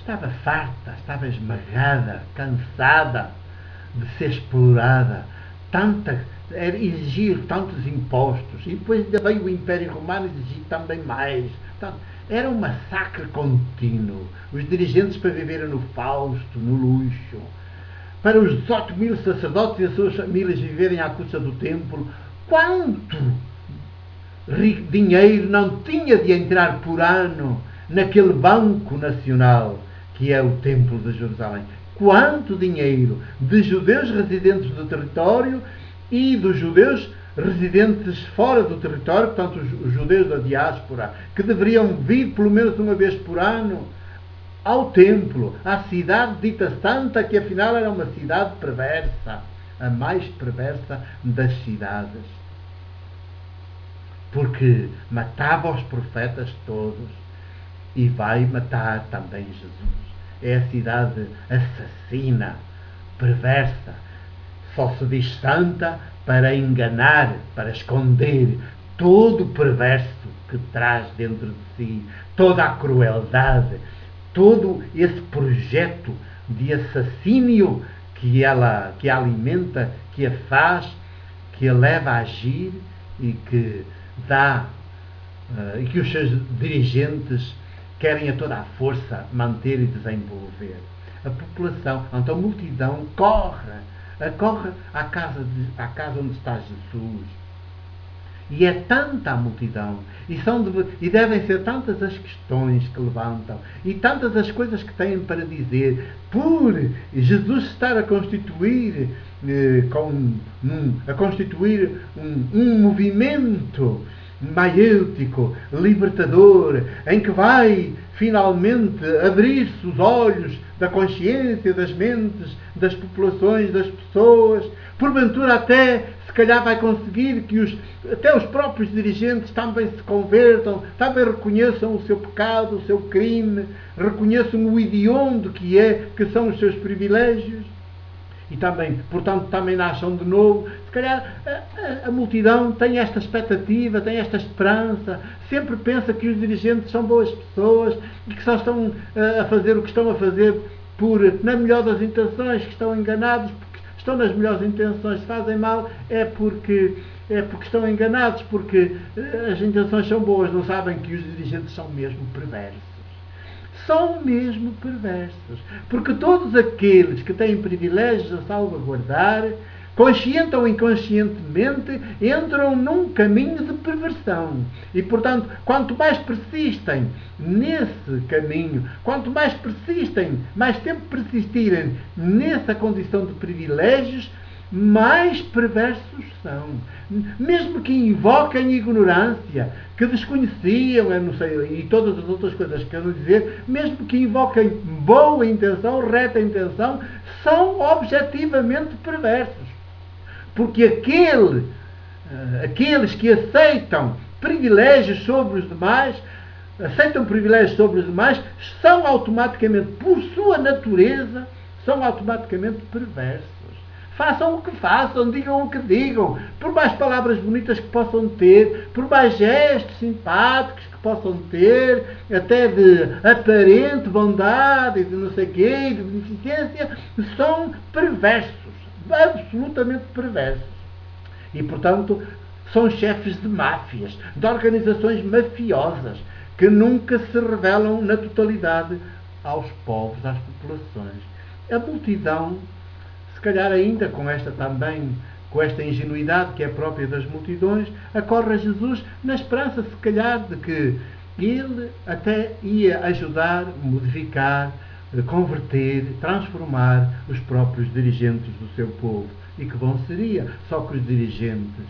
estava farta, estava esmagada, cansada de ser explorada, exigir tantos impostos, e depois ainda veio o Império Romano exigir também mais. Portanto, era um massacre contínuo. Os dirigentes para viverem no fausto, no luxo, para os 18.000 sacerdotes e as suas famílias viverem à custa do templo. Quanto dinheiro não tinha de entrar por ano naquele banco nacional que é o Templo de Jerusalém? Quanto dinheiro de judeus residentes do território e dos judeus residentes fora do território, portanto os judeus da diáspora, que deveriam vir pelo menos uma vez por ano ao templo, à cidade dita santa, que afinal era uma cidade perversa, a mais perversa das cidades, porque matava os profetas todos e vai matar também Jesus. É a cidade assassina, perversa, só se diz santa para enganar, para esconder todo o perverso que traz dentro de si, toda a crueldade, todo esse projeto de assassínio que a alimenta, que a faz, que a leva a agir e que dá, e que os seus dirigentes querem a toda a força manter e desenvolver. A população, então a multidão corre à casa onde está Jesus. E é tanta a multidão, e devem ser tantas as questões que levantam, e tantas as coisas que têm para dizer, por Jesus estar a constituir um movimento maiêutico, libertador, em que vai finalmente abrir-se os olhos da consciência, das mentes, das populações, das pessoas. Porventura até, se calhar vai conseguir que até os próprios dirigentes também se convertam, também reconheçam o seu pecado, o seu crime, reconheçam o hediondo que são os seus privilégios. E também, portanto, também nasçam de novo. Se calhar a multidão tem esta expectativa, tem esta esperança, sempre pensa que os dirigentes são boas pessoas e que só estão a fazer o que estão a fazer na melhor das intenções, que estão enganados, porque estão nas melhores intenções, se fazem mal é porque estão enganados, porque as intenções são boas, não sabem que os dirigentes são mesmo perversos. São mesmo perversos, porque todos aqueles que têm privilégios a salvaguardar, consciente ou inconscientemente, entram num caminho de perversão. E, portanto, quanto mais persistem nesse caminho, quanto mais tempo persistirem nessa condição de privilégios, mais perversos são. Mesmo que invoquem ignorância, que desconheciam, eu não sei, e todas as outras coisas que quero dizer, mesmo que invoquem boa intenção, reta intenção, são objetivamente perversos. Porque aqueles que aceitam privilégios sobre os demais, são automaticamente, por sua natureza, são automaticamente perversos. Façam o que façam, digam o que digam, por mais palavras bonitas que possam ter, por mais gestos simpáticos que possam ter, até de aparente bondade, de não sei o quê, de beneficência, são perversos, absolutamente perversos. E, portanto, são chefes de máfias, de organizações mafiosas, que nunca se revelam na totalidade aos povos, às populações. A multidão, se calhar ainda com esta ingenuidade que é própria das multidões, acorre a Jesus na esperança, se calhar, de que ele até ia ajudar, modificar, converter, transformar os próprios dirigentes do seu povo. E que bom seria, só que os dirigentes,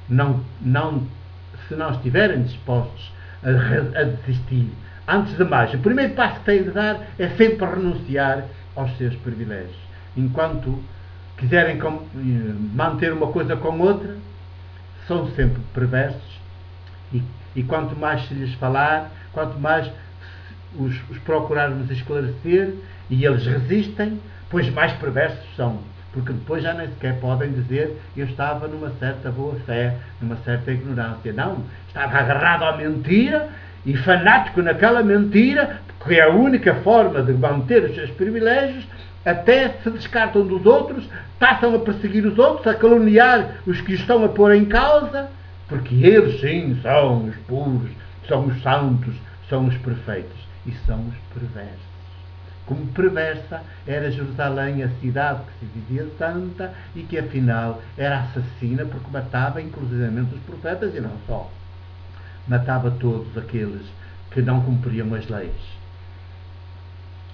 se não estiverem dispostos a desistir, antes de mais, o primeiro passo que têm de dar é sempre renunciar aos seus privilégios. Enquanto quiserem manter uma coisa com outra, são sempre perversos, e quanto mais se lhes falar, quanto mais os procurarmos esclarecer e eles resistem, pois mais perversos são, porque depois já nem sequer podem dizer eu estava numa certa boa fé, numa certa ignorância. Não, estava agarrado à mentira e fanático naquela mentira, porque é a única forma de manter os seus privilégios, até se descartam dos outros, passam a perseguir os outros, a caluniar os que estão a pôr em causa, porque eles sim são os puros, são os santos, são os perfeitos, e são os perversos. Como perversa era Jerusalém, a cidade que se dizia santa e que afinal era assassina, porque matava inclusivamente os profetas, e não só. Matava todos aqueles que não cumpriam as leis.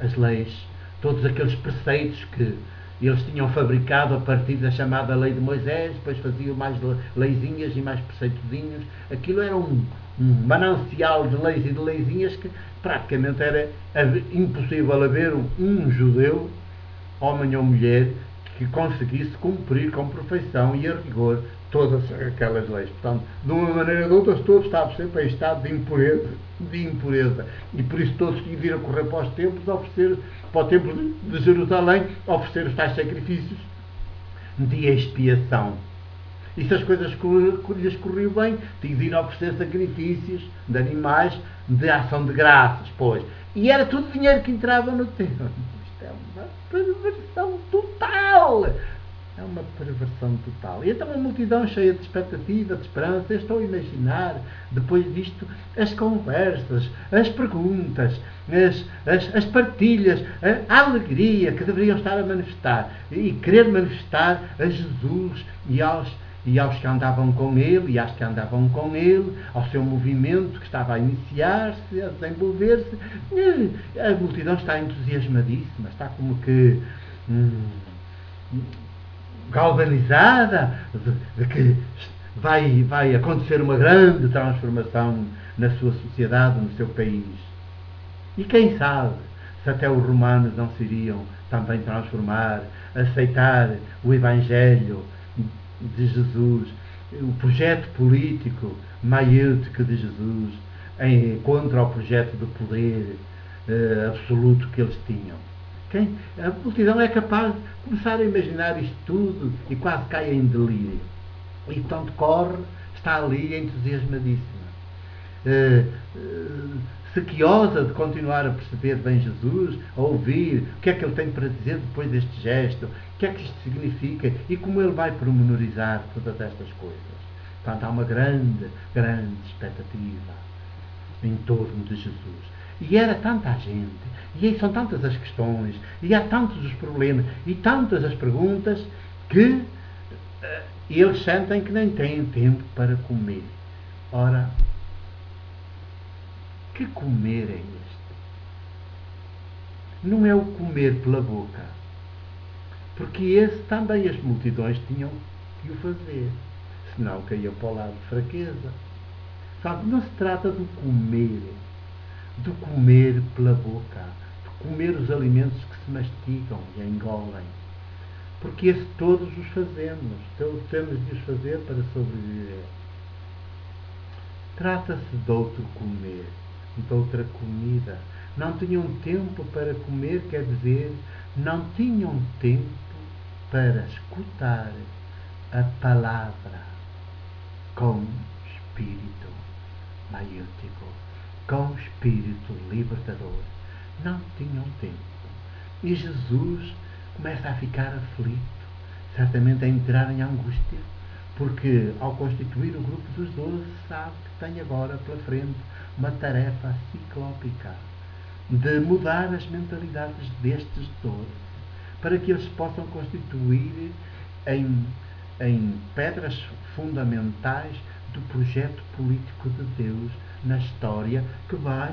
As leis, todos aqueles preceitos que eles tinham fabricado a partir da chamada lei de Moisés, depois faziam mais leizinhas e mais preceitozinhos. Aquilo era um manancial de leis e de leizinhas que praticamente era impossível haver um judeu, homem ou mulher, que conseguisse cumprir com perfeição e a rigor todas aquelas leis. Portanto, de uma maneira ou de outra, todos estavam sempre em estado de impureza. E por isso todos que viram correr para os templos, oferecer, para o templo de Jerusalém, oferecer os tais sacrifícios de expiação. E se as coisas lhes corriam bem, tinham de ir oferecer sacrifícios de animais de ação de graças, pois. E era tudo dinheiro que entrava no templo. Isto é uma perversão total. É uma perversão total. E então a multidão cheia de expectativa, de esperança. Eu estou a imaginar, depois disto, as conversas, as perguntas, as partilhas, a alegria que deveriam estar a manifestar e querer manifestar a Jesus e aos que andavam com ele, e às que andavam com ele, ao seu movimento que estava a iniciar-se, a desenvolver-se. A multidão está entusiasmadíssima, está como que galvanizada de que vai acontecer uma grande transformação na sua sociedade, no seu país. E quem sabe se até os romanos não se iriam também transformar, aceitar o Evangelho de Jesus, o projeto político maiêutico de Jesus contra o projeto de poder absoluto que eles tinham. A multidão é capaz de começar a imaginar isto tudo e quase cai em delírio. E tanto corre, está ali entusiasmadíssima. Sequiosa de continuar a perceber bem Jesus, a ouvir o que é que ele tem para dizer depois deste gesto, o que é que isto significa e como ele vai pormenorizar todas estas coisas. Portanto, há uma grande, grande expectativa em torno de Jesus. E era tanta a gente, e aí são tantas as questões, e há tantos os problemas, e tantas as perguntas, que eles sentem que nem têm tempo para comer. Ora, que comer é este? Não é o comer pela boca, porque esse também as multidões tinham que o fazer, senão caía para o lado de fraqueza. Sabe, não se trata do comer pela boca, de comer os alimentos que se mastigam e engolem, porque esse todos os fazemos, todos temos de os fazer para sobreviver. Trata-se de outro comer, de outra comida. Não tinham tempo para comer, quer dizer, não tinham tempo para escutar a palavra com espírito maiêutico, com espírito libertador. Não tinham tempo. E Jesus começa a ficar aflito, certamente a entrar em angústia, porque ao constituir o grupo dos 12 sabe que tem agora pela frente uma tarefa ciclópica de mudar as mentalidades destes 12 para que eles possam constituir em pedras fundamentais do projeto político de Deus na história, que vai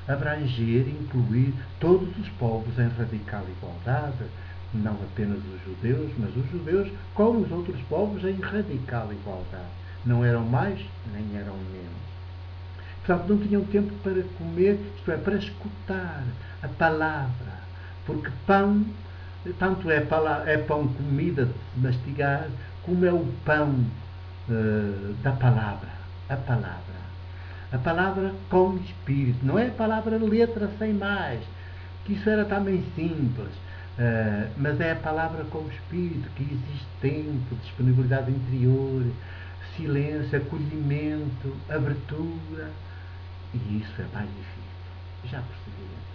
abranger e incluir todos os povos em radical igualdade, não apenas os judeus, mas os judeus com os outros povos em radical igualdade. Não eram mais, nem eram menos. Portanto, não tinham tempo para comer, isto é, para escutar a palavra, porque pão, tanto é pão comida de se mastigar, como é o pão da palavra. A palavra com espírito, não é a palavra letra sem mais, que isso era também simples, mas é a palavra com espírito, que existe tempo, disponibilidade interior, silêncio, acolhimento, abertura, E isso é mais difícil. Já percebi.